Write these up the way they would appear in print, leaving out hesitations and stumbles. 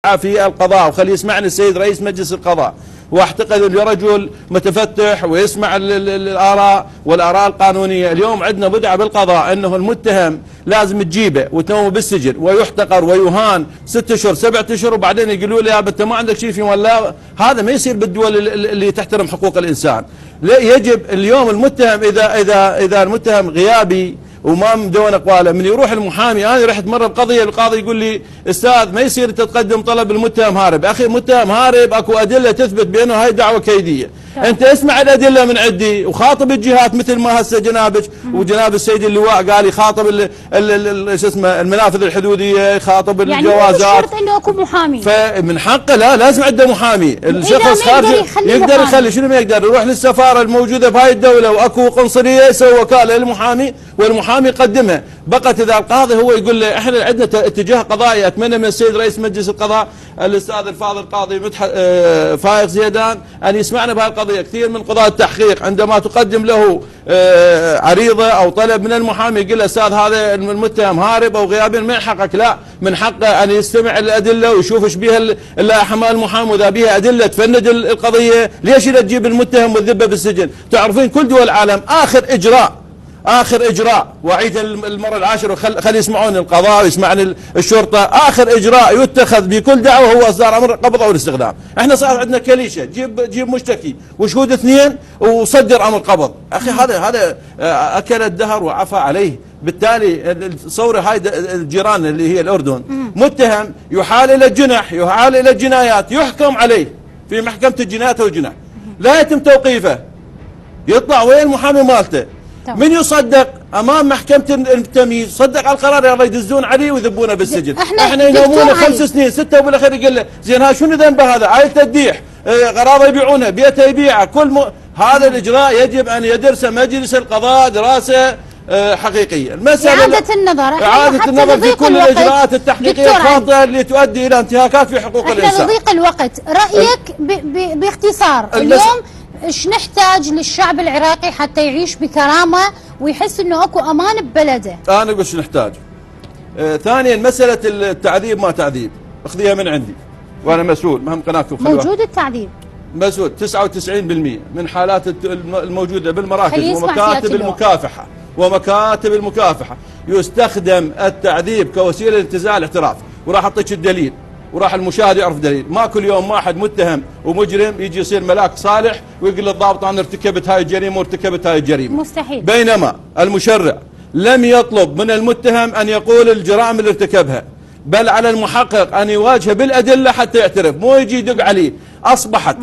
واضحة في القضاء، وخلي يسمعني السيد رئيس مجلس القضاء، واعتقد انه رجل متفتح ويسمع الاراء والاراء القانونيه. اليوم عندنا بدعه بالقضاء انه المتهم لازم تجيبه وتنومه بالسجن ويحتقر ويهان 6 اشهر 7 اشهر، وبعدين يقولوا له يا انت ما عندك شيء في ولا. هذا ما يصير بالدول اللي تحترم حقوق الانسان. يجب اليوم المتهم اذا المتهم غيابي وما مدون اقواله، من يروح المحامي. انا رحت مره بقضيه، القاضي يقول لي استاذ ما يصير تقدم طلب المتهم هارب. اخي متهم هارب اكو ادله تثبت بانه هاي دعوه كيديه. انت اسمع الادله من عندي وخاطب الجهات مثل ما هسه جنابك وجناب السيد اللواء قال يخاطب شو اسمه المنافذ الحدوديه، يخاطب الجوازات. يعني شرط انه اكو محامي، فمن حقه لا لازم عنده محامي. الشخص خارج يقدر يخلي شنو ما يقدر يروح للسفاره الموجوده في هاي الدوله واكو قنصليه يسوي وكاله للمحامي والمحامي يقدمها. بقت اذا القاضي هو يقول له احنا عندنا اتجاه قضائي، اتمنى من السيد رئيس مجلس القضاء الاستاذ الفاضل القاضي فايق زيدان ان يسمعنا بهذه القضيه. كثير من قضاة التحقيق عندما تقدم له عريضه او طلب من المحامي يقول له استاذ هذا المتهم هارب او غيابي، من حقك لا، من حقه ان يستمع الادله ويشوف ايش بها اللائحه مال المحامي، واذا بها ادله تفند القضيه. ليش لا تجيب المتهم وتذبه بالسجن؟ تعرفين كل دول العالم اخر اجراء واعيد المره العاشره خلي يسمعون القضاء ويسمعني الشرطه، اخر اجراء يتخذ بكل دعوه هو اصدار امر القبض او الاستخدام. احنا صار عندنا كليشه، جيب مشتكي وشهود 2 وصدر امر قبض. اخي هذا اكل الدهر وعفى عليه. بالتالي الصوره هاي الجيران اللي هي الاردن، متهم يحال الى الجنح، يحال الى الجنايات، يحكم عليه في محكمه الجنايات والجنح، لا يتم توقيفه، يطلع وين المحامي مالته. من يصدق امام محكمه التمييز صدق على القرار يلا يدزون عليه ويذبونه بالسجن. احنا ينومونه 5 سنين 6 وبالاخير يقول له زين ها شنو ذنبه هذا؟ عائله تديح، غراضه يبيعونه، بيته يبيعه، هذا الاجراء يجب ان يدرسه مجلس القضاء دراسه حقيقيه. المساله اعاده النظر في كل الاجراءات التحقيقيه الخاطئه اللي تؤدي الى انتهاكات في حقوق الانسان. احنا لضيق الوقت، رايك باختصار اليوم ايش نحتاج للشعب العراقي حتى يعيش بكرامه ويحس انه اكو امان ببلده؟ انا اقول شو نحتاج. ثانيا مساله التعذيب ما تعذيب اخذيها من عندي وانا مسؤول، مهم قناتكم موجود التعذيب، مسؤول 99% من حالات الموجوده بالمراكز ومكاتب المكافحه يستخدم التعذيب كوسيله لانتزاع الاعتراف. وراح اعطيك الدليل وراح المشاهد يعرف دليل. ما كل يوم واحد متهم ومجرم يجي يصير ملاك صالح ويقول للضابط انا ارتكبت هاي الجريمه وارتكبت هاي الجريمه. مستحيل. بينما المشرع لم يطلب من المتهم ان يقول الجرائم اللي ارتكبها، بل على المحقق ان يواجهه بالادله حتى يعترف، مو يجي يدق عليه. اصبحت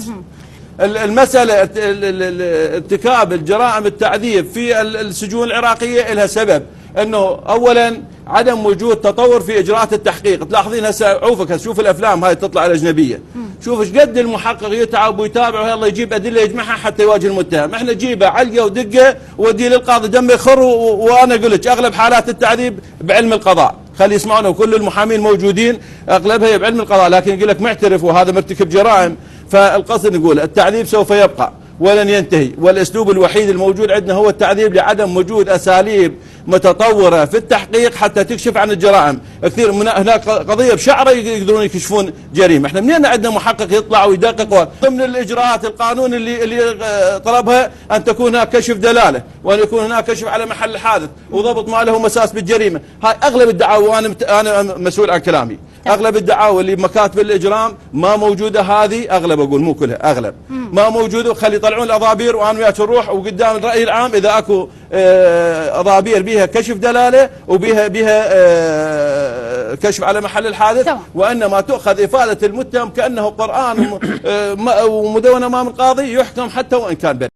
المساله ارتكاب الجرائم التعذيب في السجون العراقيه لها سبب، انه اولا عدم وجود تطور في اجراءات التحقيق. تلاحظين هسه عوفك شوف الافلام هاي تطلع الاجنبيه، شوف ايش قد المحقق يتعب ويتابع ويلا يجيب ادله يجمعها حتى يواجه المتهم. احنا نجيبه علقه ودقه ووديه للقاضي دمه يخر. وانا اقول لك اغلب حالات التعذيب بعلم القضاء، خلي يسمعونه وكل المحامين موجودين اغلبها بعلم القضاء، لكن يقول لك معترف وهذا مرتكب جرائم. فالقصد نقول التعذيب سوف يبقى ولن ينتهي، والاسلوب الوحيد الموجود عندنا هو التعذيب لعدم وجود اساليب متطوره في التحقيق حتى تكشف عن الجرائم. كثير من هناك قضيه بشعره يقدرون يكشفون جريمه، احنا منين عندنا محقق يطلع ويدقق؟ ضمن الاجراءات القانون اللي طلبها ان تكون هناك كشف دلاله، وان يكون هناك كشف على محل الحادث وضبط ما له مساس بالجريمه. هاي اغلب الدعاوى، وانا مسؤول عن كلامي، اغلب الدعاوى اللي بمكاتب الاجرام ما موجوده. هذه اغلب، اقول مو كلها، اغلب ما موجوده. وخلي يطلعون الاضابير وانا وياك نروح وقدام الراي العام اذا اكو اضابير بيها كشف دلاله وبيها كشف على محل الحادث، وانما تؤخذ افاده المتهم كانه قران ومدونه امام القاضي يحكم حتى وان كان